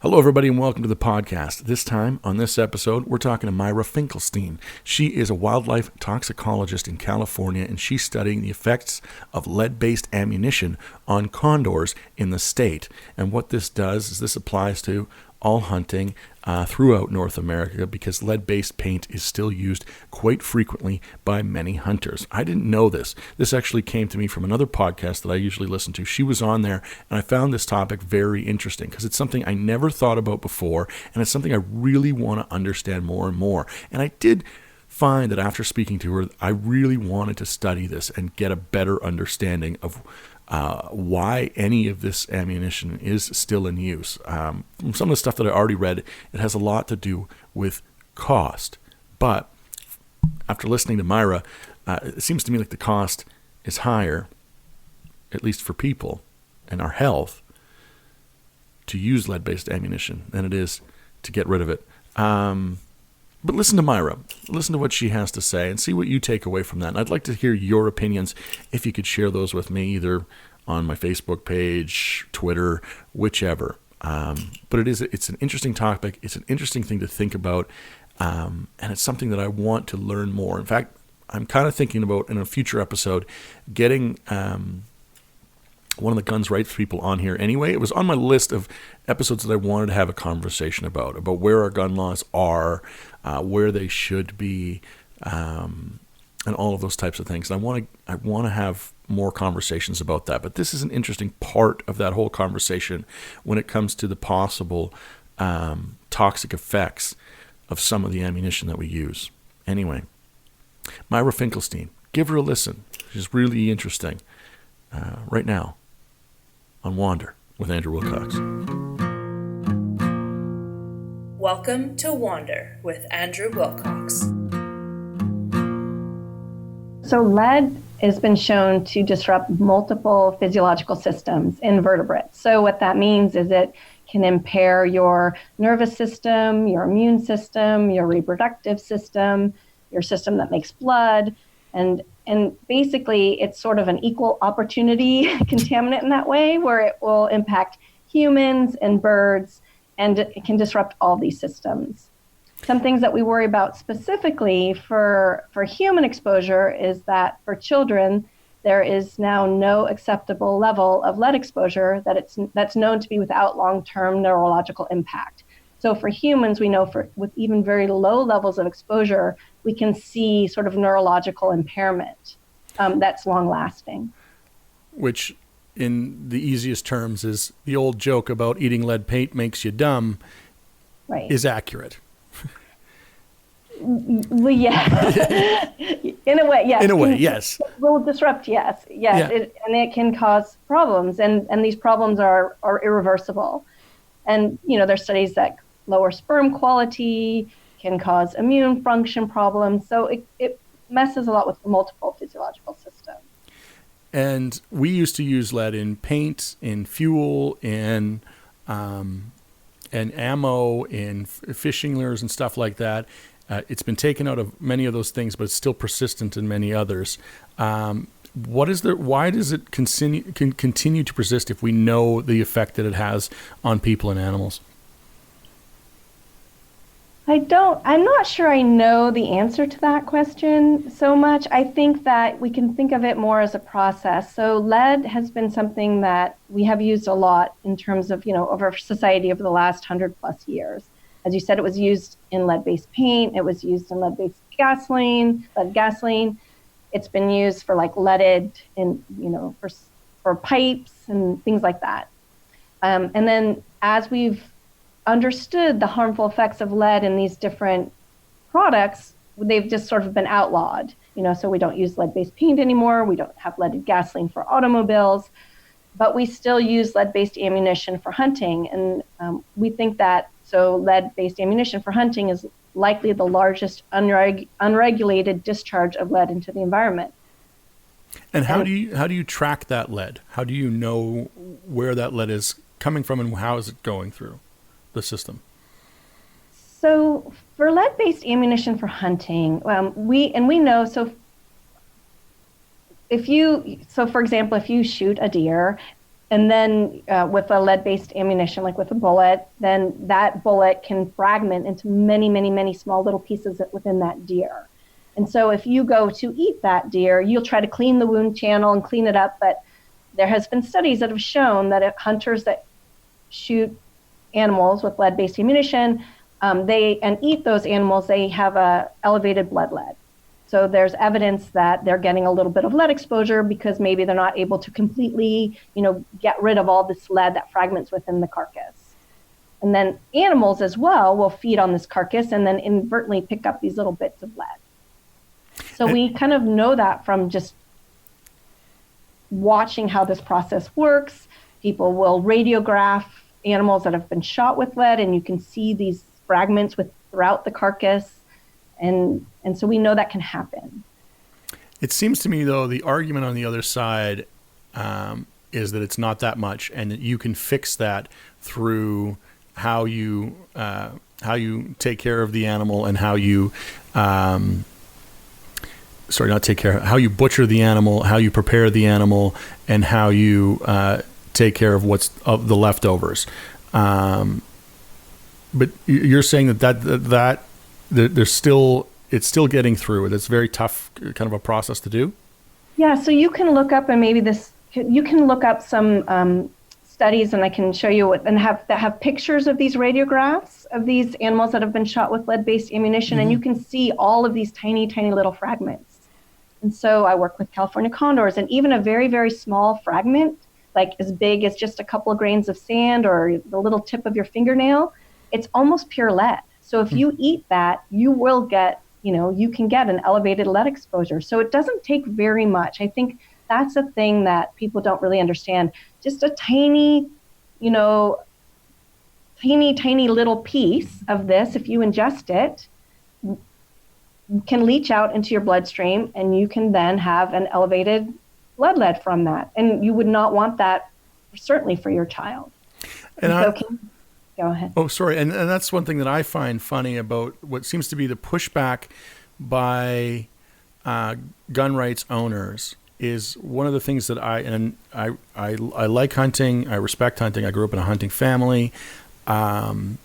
Hello, everybody, and welcome to the podcast. This time, on this episode, we're talking to Myra Finkelstein. She is a wildlife toxicologist in California, and she's studying the effects of lead-based ammunition on condors in the state. And what this does is this applies to all hunting throughout North America because lead-based paint is still used quite frequently by many hunters. I didn't know this. This actually came to me from another podcast that I usually listen to. She was on there, and I found this topic very interesting because it's something I never thought about before, and it's something I really want to understand more and more. And I did find that after speaking to her, I really wanted to study this and get a better understanding of why any of this ammunition is still in use. From some of the stuff that I already read, it has a lot to do with cost. But after listening to Myra, it seems to me like the cost is higher, at least for people and our health, to use lead-based ammunition than it is to get rid of it. But listen to Myra. Listen to what she has to say and see what you take away from that. And I'd like to hear your opinions if you could share those with me, either on my Facebook page, Twitter, whichever. But it's an interesting topic. It's an interesting thing to think about. And it's something that I want to learn more. In fact, I'm kind of thinking about in a future episode getting one of the guns rights people on here anyway. It was on my list of episodes that I wanted to have a conversation about where our gun laws are, where they should be, and all of those types of things. And I want to have more conversations about that. But this is an interesting part of that whole conversation when it comes to the possible toxic effects of some of the ammunition that we use. Anyway, Myra Finkelstein, give her a listen. She's really interesting. Right now on Wander with Andrew Wilcox. Welcome to Wander with Andrew Wilcox. So lead has been shown to disrupt multiple physiological systems in vertebrates. So what that means is it can impair your nervous system, your immune system, your reproductive system, your system that makes blood, and basically it's sort of an equal opportunity contaminant in that way, where it will impact humans and birds, and it can disrupt all these systems. Some things that we worry about specifically for human exposure is that for children, there is now no acceptable level of lead exposure that's known to be without long-term neurological impact. So for humans, we know with even very low levels of exposure, we can see sort of neurological impairment that's long-lasting. Which, in the easiest terms, is the old joke about eating lead paint makes you dumb, right, is accurate. Well, yeah. In a way, yes. In a way, yes. It will disrupt, yes. Yeah. And it can cause problems, and these problems are irreversible. And, there's studies that lower sperm quality, can cause immune function problems. So it messes a lot with multiple physiological systems. And we used to use lead in paint, in fuel, in ammo, in fishing lures and stuff like that. It's been taken out of many of those things, but it's still persistent in many others. Why does it continue to persist if we know the effect that it has on people and animals? I'm not sure I know the answer to that question so much. I think that we can think of it more as a process. So lead has been something that we have used a lot in terms of, of our society over the last 100+ years. As you said, it was used in lead-based paint. It was used in lead gasoline. It's been used for leaded in, for pipes and things like that. And then as we've understood the harmful effects of lead in these different products, they've just sort of been outlawed. So we don't use lead-based paint anymore. We don't have leaded gasoline for automobiles, but we still use lead-based ammunition for hunting. And we think that lead-based ammunition for hunting is likely the largest unregulated discharge of lead into the environment. And how do you track that lead? How do you know where that lead is coming from and how is it going through the system? So for lead-based ammunition for hunting, we know, for example, if you shoot a deer And then with a lead-based ammunition, like with a bullet, then that bullet can fragment into many, many, many small little pieces within that deer. And so if you go to eat that deer, you'll try to clean the wound channel and clean it up. But there has been studies that have shown that hunters that shoot animals with lead-based ammunition, and eat those animals, they have a elevated blood lead. So there's evidence that they're getting a little bit of lead exposure because maybe they're not able to completely, get rid of all this lead that fragments within the carcass. And then animals as well will feed on this carcass and then inadvertently pick up these little bits of lead. So we kind of know that from just watching how this process works. People will radiograph animals that have been shot with lead, and you can see these fragments throughout the carcass. And so we know that can happen. It seems to me, though, the argument on the other side is that it's not that much, and that you can fix that through how you take care of the animal and how you how you butcher the animal, how you prepare the animal, and how you take care of of the leftovers. But you're saying that there's still, it's still getting through it. It's very tough kind of a process to do. Yeah, so you can look up, and you can look up some studies, and I can show you that have pictures of these radiographs of these animals that have been shot with lead-based ammunition, and you can see all of these tiny, tiny little fragments. And so I work with California condors, and even a very, very small fragment, like as big as just a couple of grains of sand or the little tip of your fingernail, it's almost pure lead. So if you eat that, you will get, you can get an elevated lead exposure. So it doesn't take very much. I think that's a thing that people don't really understand. Just a tiny, tiny little piece of this, if you ingest it, can leach out into your bloodstream, and you can then have an elevated blood lead from that. And you would not want that, certainly, for your child. Go ahead. Oh, sorry. And that's one thing that I find funny about what seems to be the pushback by gun rights owners is one of the things that I like hunting. I respect hunting. I grew up in a hunting family. One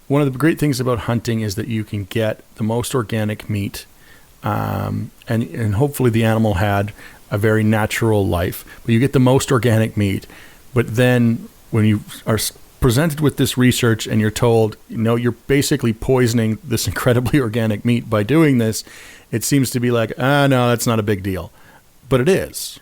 of the great things about hunting is that you can get the most organic meat, and hopefully the animal had a very natural life. But you get the most organic meat. But then when you are presented with this research and you're told, you're basically poisoning this incredibly organic meat by doing this, it seems to be like, no, that's not a big deal. But it is.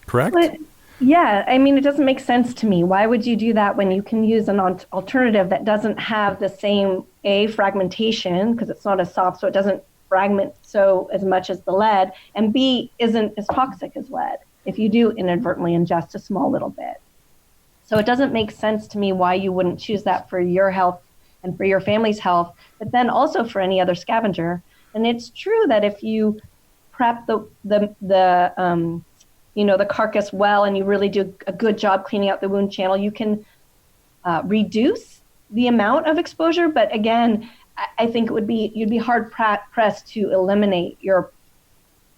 Correct? But, yeah, I mean, it doesn't make sense to me. Why would you do that when you can use an alternative that doesn't have the same fragmentation, because it's not as soft, so it doesn't fragment so as much as the lead, and B, isn't as toxic as lead if you do inadvertently ingest a small little bit. So it doesn't make sense to me why you wouldn't choose that for your health and for your family's health, but then also for any other scavenger. And it's true that if you prep the carcass well, and you really do a good job cleaning out the wound channel, you can reduce the amount of exposure. But again, I think you'd be hard pressed to eliminate your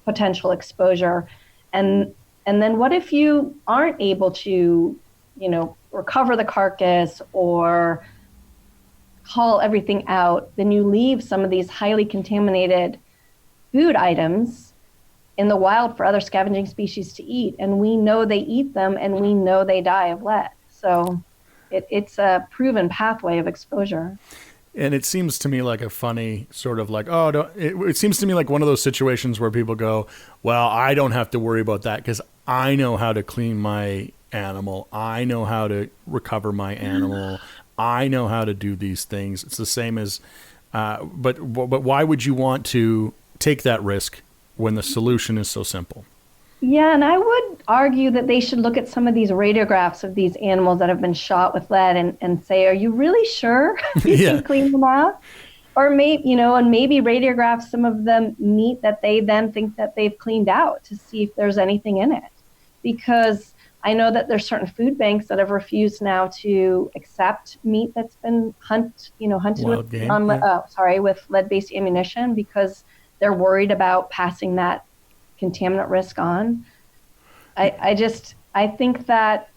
potential exposure. And then what if you aren't able to, recover the carcass or haul everything out? Then you leave some of these highly contaminated food items in the wild for other scavenging species to eat. And we know they eat them, and we know they die of lead. So it's a proven pathway of exposure. And it seems to me like a funny sort of like, it seems to me like one of those situations where people go, well, I don't have to worry about that because I know how to clean my animal. I know how to recover my animal. I know how to do these things. It's the same as, but why would you want to take that risk when the solution is so simple? Yeah, and I would argue that they should look at some of these radiographs of these animals that have been shot with lead and say, are you really sure you can clean them out? Or maybe, and maybe radiograph some of the meat that they then think that they've cleaned out to see if there's anything in it. Because I know that there's certain food banks that have refused now to accept meat that's been hunted with lead-based ammunition, because they're worried about passing that contaminant risk on. I think that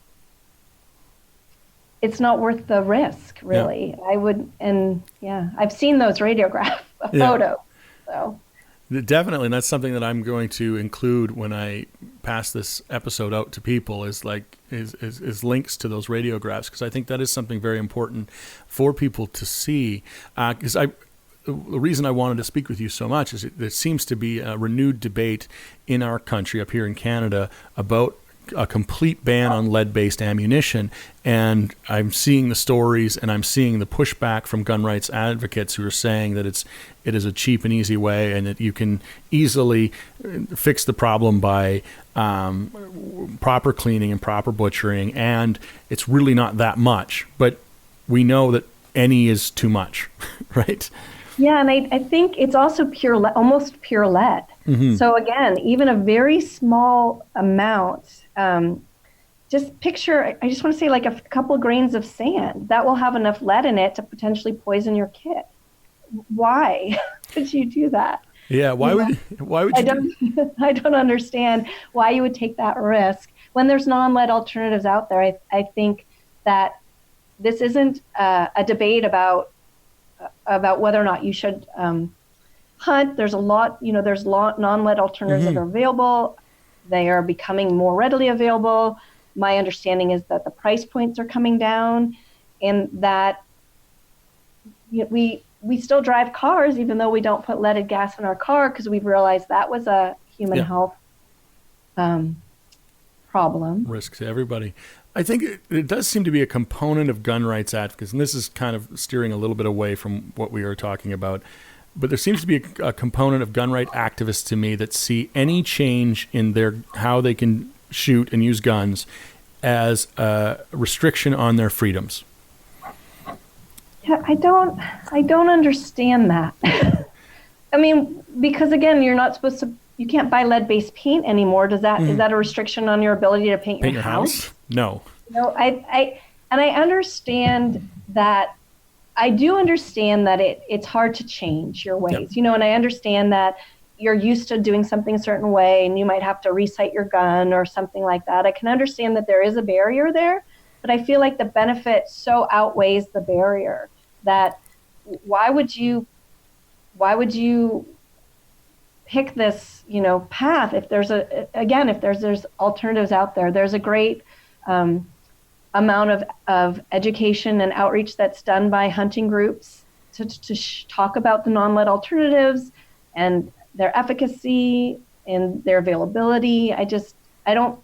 it's not worth the risk, really. I would, and I've seen those radiograph photos. So definitely, and that's something that I'm going to include when I pass this episode out to people is links to those radiographs, because I think that is something very important for people to see. Because the reason I wanted to speak with you so much is there seems to be a renewed debate in our country up here in Canada about a complete ban on lead-based ammunition, and I'm seeing the stories and I'm seeing the pushback from gun rights advocates who are saying that it is a cheap and easy way and that you can easily fix the problem by proper cleaning and proper butchering, and it's really not that much, but we know that any is too much, right? Yeah, and I think it's also almost pure lead. Mm-hmm. So again, even a very small amount, just picture, I just want to say like a couple grains of sand, that will have enough lead in it to potentially poison your kid. Why would you do that? Yeah, why would you? I don't understand why you would take that risk when there's non-lead alternatives out there. I think that this isn't a debate about whether or not you should hunt. There's a lot, there's non-lead alternatives that are available. They are becoming more readily available. My understanding is that the price points are coming down, and that we still drive cars even though we don't put leaded gas in our car, because we've realized that was a human health problem. Risk to everybody. I think it does seem to be a component of gun rights advocates, and this is kind of steering a little bit away from what we are talking about, but there seems to be a component of gun right activists to me that see any change in how they can shoot and use guns as a restriction on their freedoms. Yeah, I don't understand that. I mean, because again, you can't buy lead-based paint anymore. Is that a restriction on your ability to paint your house? No. No, I understand that. I do understand that it's hard to change your ways, and I understand that you're used to doing something a certain way and you might have to resight your gun or something like that. I can understand that there is a barrier there, but I feel like the benefit so outweighs the barrier that why would you pick this, path if there's there's alternatives out there. There's a great amount of education and outreach that's done by hunting groups to talk about the non-lead alternatives and their efficacy and their availability. I just don't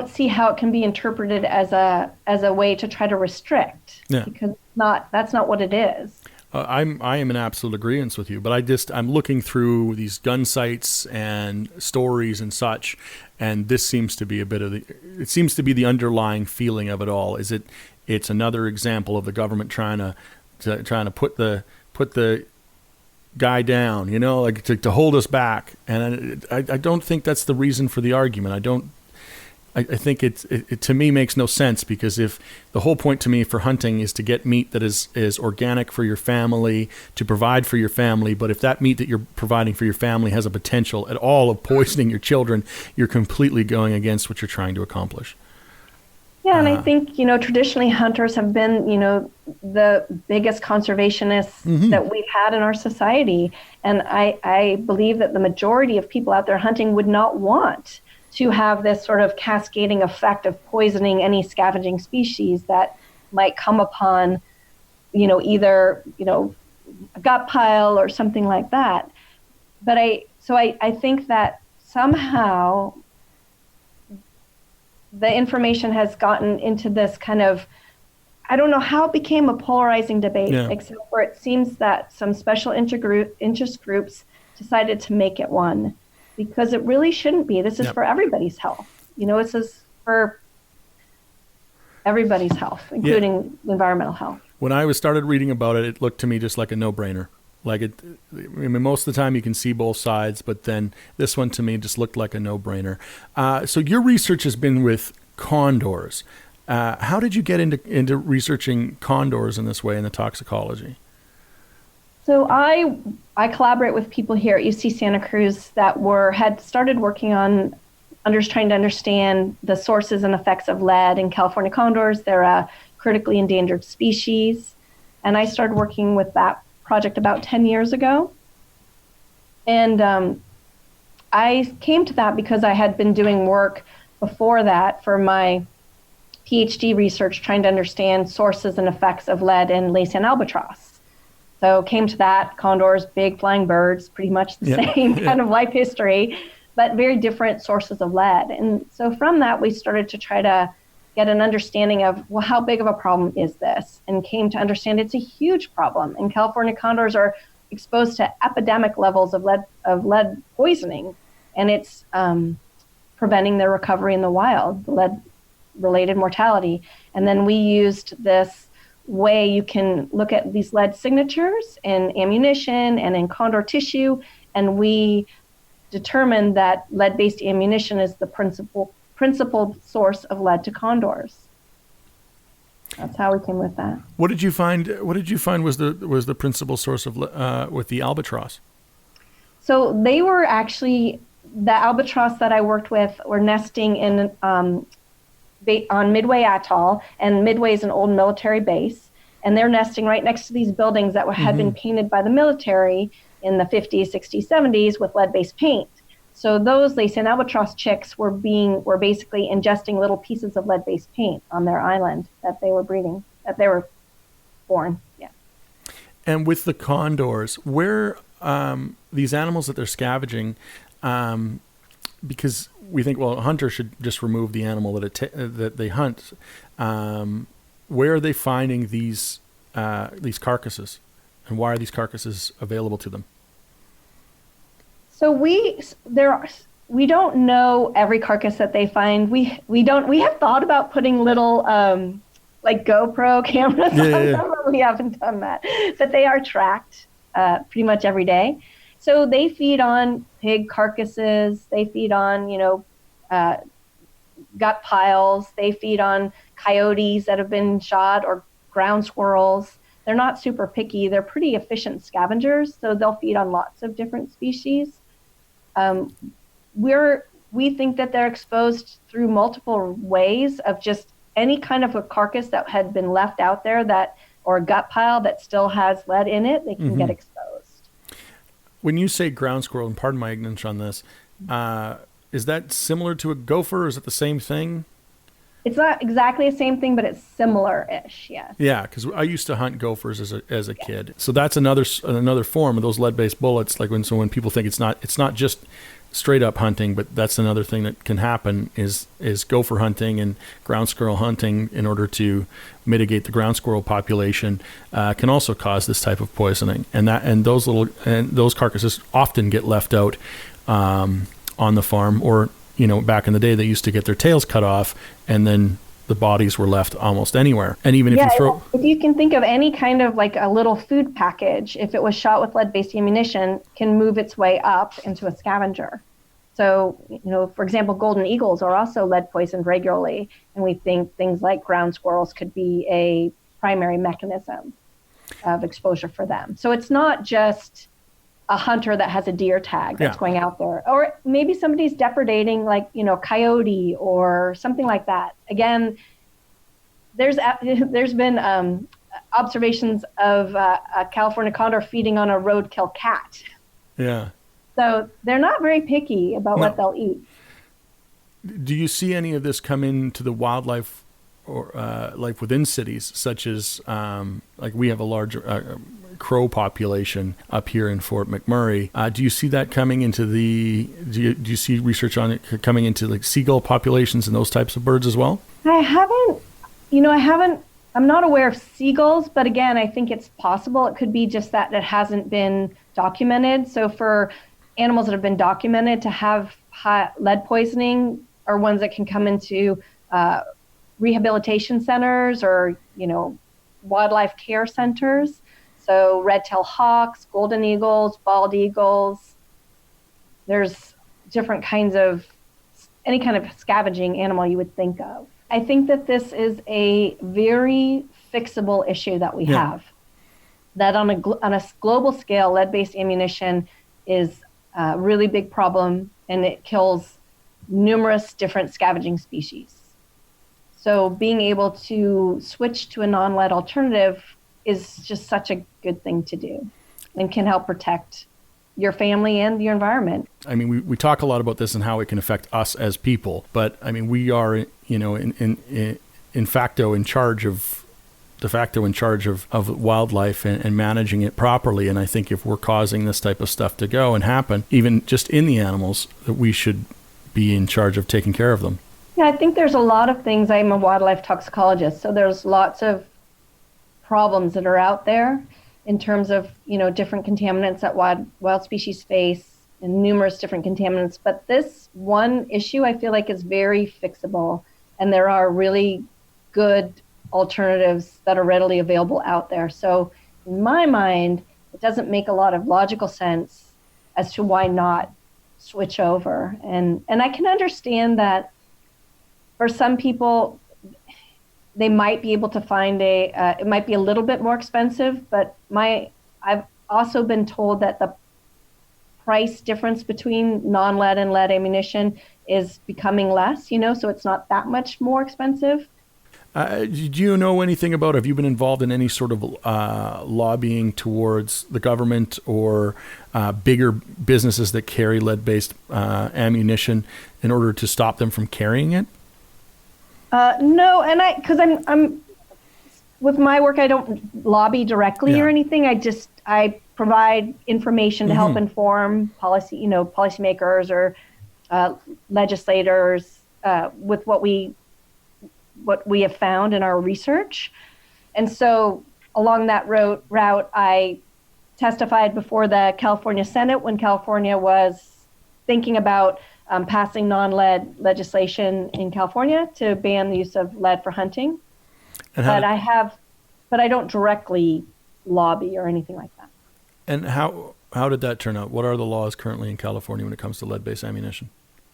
see how it can be interpreted as a way to try to restrict, because that's not what it is. I am in absolute agreement with you, but I'm looking through these gun sites and stories and such, and this seems to be the underlying feeling of it all. It's another example of the government trying to put the guy down, to hold us back, and I don't think that's the reason for the argument. I think it to me makes no sense, because if the whole point to me for hunting is to get meat that is organic for your family, to provide for your family, but if that meat that you're providing for your family has a potential at all of poisoning your children, you're completely going against what you're trying to accomplish. Yeah, and I think, traditionally hunters have been, the biggest conservationists that we've had in our society. And I believe that the majority of people out there hunting would not want to have this sort of cascading effect of poisoning any scavenging species that might come upon, either, a gut pile or something like that. But I think that somehow the information has gotten into this kind of, I don't know how it became a polarizing debate, except for it seems that some special interest groups decided to make it one, because it really shouldn't be. This is for everybody's health. This is for everybody's health, including environmental health. When I started reading about it, it looked to me just like a no-brainer. Most of the time you can see both sides, but then this one to me just looked like a no-brainer. So your research has been with condors. How did you get into researching condors in this way in the toxicology? So I collaborate with people here at UC Santa Cruz that had started working on trying to understand the sources and effects of lead in California condors. They're a critically endangered species. And I started working with that project about 10 years ago. And I came to that because I had been doing work before that for my PhD research, trying to understand sources and effects of lead in lace inAlbatross. So came to that, condors, big flying birds, pretty much the same kind of life history, but very different sources of lead. And so from that, we started to try to get an understanding of, well, how big of a problem is this? And came to understand it's a huge problem. And California condors are exposed to epidemic levels of lead poisoning, and it's preventing their recovery in the wild, the lead-related mortality. And then we used this way you can look at these lead signatures in ammunition and in condor tissue, and we determined that lead-based ammunition is the principal source of lead to condors. That's how we came with that. What did you find was the principal source of with the albatross? So they were actually, the albatross that I worked with were nesting in on Midway Atoll, and Midway is an old military base, and they're nesting right next to these buildings that had been painted by the military in the 50s, 60s, 70s with lead-based paint. So those lace inAlbatross chicks were basically ingesting little pieces of lead-based paint on their island that they were breeding, that they were born. Yeah. And with the condors, where these animals that they're scavenging, because we think, well, a hunter should just remove the animal that they hunt. Where are they finding these carcasses, and why are these carcasses available to them? So we don't know every carcass that they find. We have thought about putting little like GoPro cameras on them, but we haven't done that. But they are tracked pretty much every day. So they feed on pig carcasses. They feed on gut piles. They feed on coyotes that have been shot or ground squirrels. They're not super picky. They're pretty efficient scavengers, so they'll feed on lots of different species. We think that they're exposed through multiple ways of just any kind of a carcass that had been left out there or a gut pile that still has lead in it, they can get exposed. When you say ground squirrel, and pardon my ignorance on this, is that similar to a gopher, or is it the same thing? It's not exactly the same thing, but it's similar-ish, yes. Yeah, because I used to hunt gophers as a kid. So that's another form of those lead-based bullets. Like when people think it's not just straight up hunting, but that's another thing that can happen is gopher hunting and ground squirrel hunting in order to mitigate the ground squirrel population can also cause this type of poisoning. And those carcasses often get left out on the farm, or back in the day, they used to get their tails cut off, and then the bodies were left almost anywhere. And even if you can think of any kind of like a little food package, if it was shot with lead-based ammunition, can move its way up into a scavenger. So, for example, golden eagles are also lead poisoned regularly, and we think things like ground squirrels could be a primary mechanism of exposure for them. So it's not just a hunter that has a deer tag that's going out there, or maybe somebody's depredating like, coyote or something like that. Again, there's been observations of a California condor feeding on a roadkill cat. Yeah. So they're not very picky about what they'll eat. Do you see any of this come into the wildlife or life within cities, such as like we have a large crow population up here in Fort McMurray? Do you see that coming into do you see research on it coming into like seagull populations and those types of birds as well? I haven't, I'm not aware of seagulls, but again, I think it's possible. It could be just that it hasn't been documented. So for animals that have been documented to have lead poisoning are ones that can come into rehabilitation centers or, wildlife care centers. So red-tailed hawks, golden eagles, bald eagles. There's different kinds of, any kind of scavenging animal you would think of. I think that this is a very fixable issue that we have. That on a global scale, lead-based ammunition is a really big problem, and it kills numerous different scavenging species. So being able to switch to a non-lead alternative is just such a good thing to do and can help protect your family and your environment. I mean, we talk a lot about this and how it can affect us as people, but I mean, we are, in facto in charge of wildlife and managing it properly. And I think if we're causing this type of stuff to go and happen, even just in the animals, that we should be in charge of taking care of them. Yeah, I think there's a lot of things. I'm a wildlife toxicologist, so there's lots of problems that are out there in terms of, different contaminants that wild species face and numerous different contaminants. But this one issue I feel like is very fixable, and there are really good alternatives that are readily available out there. So in my mind, it doesn't make a lot of logical sense as to why not switch over. And I can understand that for some people, they might be able to find it might be a little bit more expensive, but I've also been told that the price difference between non-lead and lead ammunition is becoming less, so it's not that much more expensive. Do you know anything about, have you been involved in any sort of lobbying towards the government or bigger businesses that carry lead-based ammunition in order to stop them from carrying it? No, and because I'm with my work, I don't lobby directly or anything. I provide information to help inform policymakers or legislators with what we have found in our research. And so along that route, I testified before the California Senate when California was thinking about passing non-lead legislation in California to ban the use of lead for hunting. But I don't directly lobby or anything like that. And how did that turn out? What are the laws currently in California when it comes to lead-based ammunition?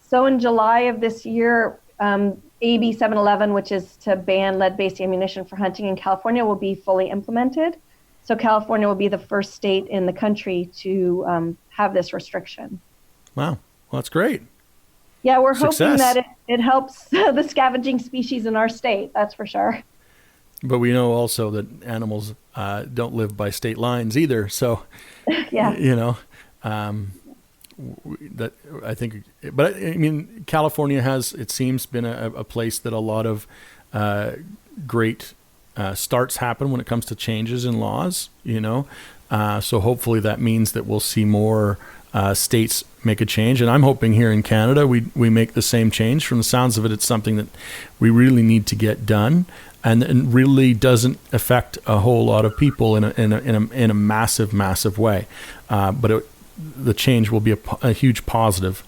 So in July of this year, AB 711, which is to ban lead-based ammunition for hunting in California, will be fully implemented. So California will be the first state in the country to have this restriction. Wow. Well, that's great. Yeah, we're Success. hoping that it helps the scavenging species in our state, that's for sure. But we know also that animals don't live by state lines either. So, yeah. That I think, but I mean, California has, it seems, been a place that a lot of great starts happen when it comes to changes in laws, so hopefully that means that we'll see more states make a change. And I'm hoping here in Canada, we make the same change. From the sounds of it, it's something that we really need to get done. And it really doesn't affect a whole lot of people in a massive, massive way. But the change will be a huge positive.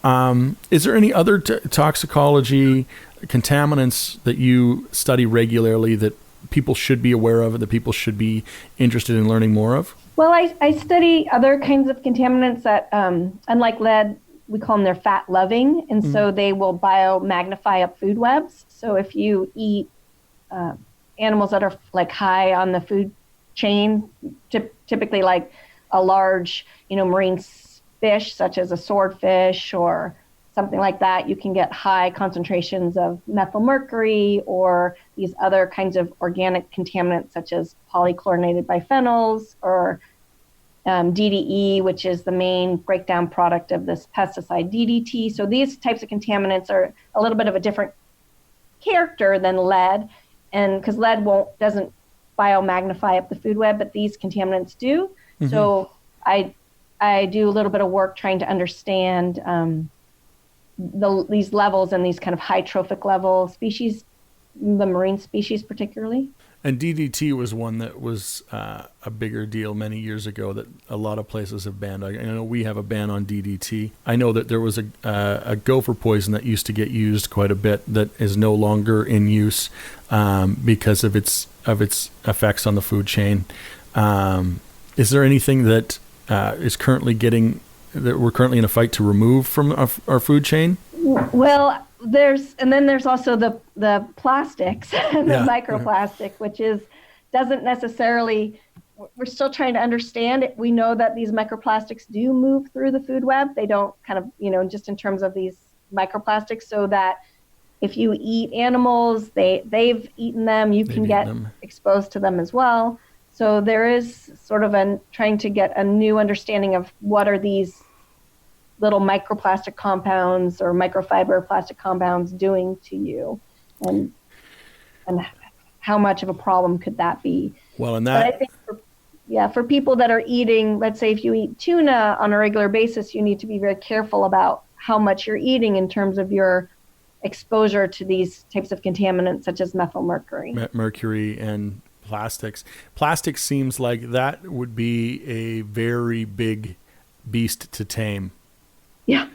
Is there any other toxicology contaminants that you study regularly that people should be aware of, that people should be interested in learning more of? Well, I study other kinds of contaminants that, unlike lead, we call them they're fat-loving, and so they will biomagnify up food webs. So if you eat animals that are like high on the food chain, typically like a large, marine fish, such as a swordfish or something like that, you can get high concentrations of methylmercury or these other kinds of organic contaminants, such as polychlorinated biphenyls or DDE, which is the main breakdown product of this pesticide DDT. So these types of contaminants are a little bit of a different character than lead, and because lead doesn't biomagnify up the food web, but these contaminants do. Mm-hmm. So I do a little bit of work trying to understand these levels and these kind of high trophic level species, the marine species particularly. And DDT was one that was a bigger deal many years ago that a lot of places have banned. I know we have a ban on DDT. I know that there was a gopher poison that used to get used quite a bit that is no longer in use because of its effects on the food chain. Is there anything that is currently that we're currently in a fight to remove from our food chain? Well, there's also the plastics, the microplastic, which doesn't necessarily, we're still trying to understand it. We know that these microplastics do move through the food web. They don't kind of, just in terms of these microplastics, so that if you eat animals, they've eaten them, you can get exposed to them as well. So there is sort of trying to get a new understanding of what are these little microplastic compounds or microfiber plastic compounds doing to you, and how much of a problem could that be? Well, and but I think for people that are eating, let's say if you eat tuna on a regular basis, you need to be very careful about how much you're eating in terms of your exposure to these types of contaminants such as methylmercury. Mercury and plastics. Plastics seems like that would be a very big beast to tame. Yeah.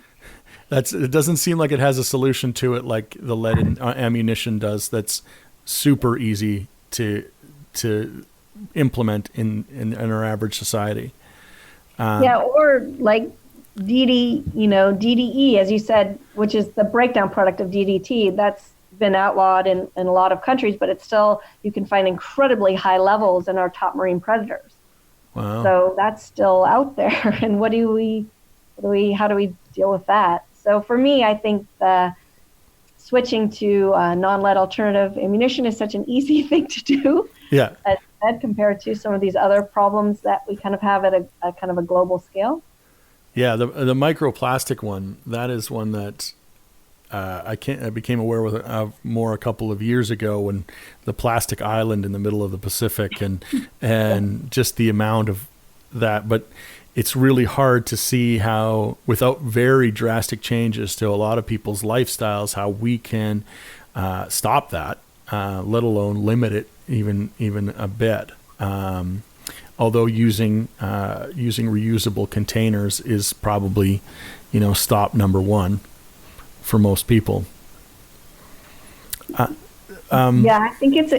It doesn't seem like it has a solution to it like the lead in ammunition does. That's super easy to implement in our average society. Or like DDE, as you said, which is the breakdown product of DDT. That's been outlawed in a lot of countries, but it's still, you can find incredibly high levels in our top marine predators. Wow. So that's still out there. And how do we deal with that? So for me, I think switching to non-lead alternative ammunition is such an easy thing to do. Yeah. Compared to some of these other problems that we kind of have at a kind of a global scale. Yeah, the microplastic one, that is one that I became aware of more a couple of years ago, when the plastic island in the middle of the Pacific and just the amount of that. But it's really hard to see how, without very drastic changes to a lot of people's lifestyles, how we can stop that, let alone limit it even a bit. Although using reusable containers is probably, stop number one for most people. I think it's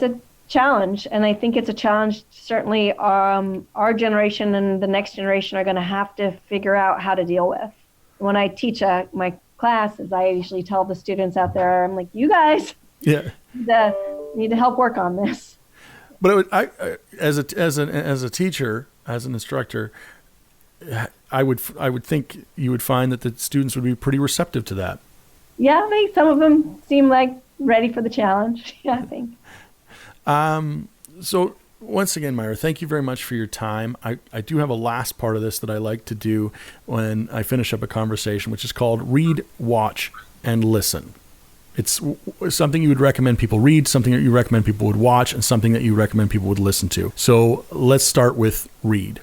a challenge, and I think it's a challenge. Certainly, our generation and the next generation are going to have to figure out how to deal with. When I teach my classes, I usually tell the students out there, I'm like, you guys, need to help work on this. But as a teacher, as an instructor, I would think you would find that the students would be pretty receptive to that. Yeah, some of them seem like ready for the challenge. Yeah, I think. So once again, Myra, thank you very much for your time. I do have a last part of this that I like to do when I finish up a conversation, which is called read, watch, and listen. It's something you would recommend people read, something that you recommend people would watch, and something that you recommend people would listen to. So let's start with read.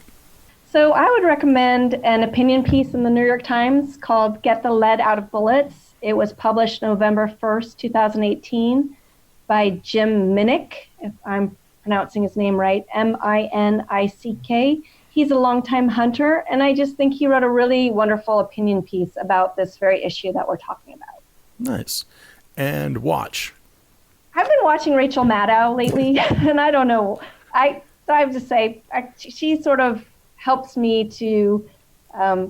So I would recommend an opinion piece in the New York Times called Get the Lead Out of Bullets. It was published November 1st, 2018 by Jim Minnick, if I'm pronouncing his name right, Minick. He's a longtime hunter, and I just think he wrote a really wonderful opinion piece about this very issue that we're talking about. Nice. And watch. I've been watching Rachel Maddow lately, and I don't know. I have to say, she sort of helps me to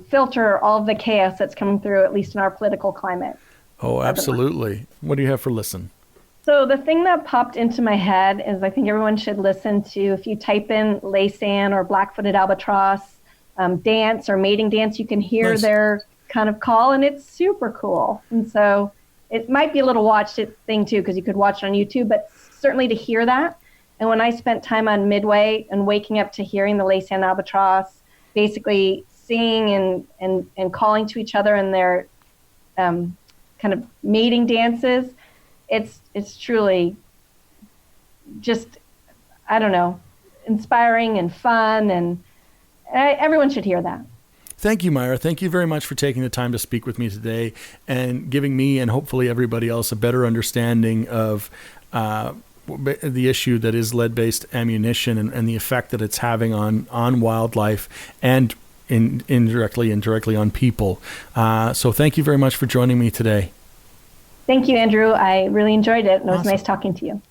filter all of the chaos that's coming through, at least in our political climate. Oh, absolutely. What do you have for listen? So the thing that popped into my head is I think everyone should listen to, if you type in Laysan or black-footed albatross dance or mating dance, you can hear their kind of call, and it's super cool. And so it might be a little watched thing too, because you could watch it on YouTube, but certainly to hear that. And when I spent time on Midway and waking up to hearing the Laysan albatross basically singing and calling to each other in their kind of mating dances, it's truly just, I don't know, inspiring and fun, and everyone should hear that. Thank you, Myra. Thank you very much for taking the time to speak with me today and giving me and hopefully everybody else a better understanding of the issue that is lead-based ammunition and the effect that it's having on wildlife and indirectly on people. So thank you very much for joining me today. Thank you, Andrew. I really enjoyed it. It was nice talking to you.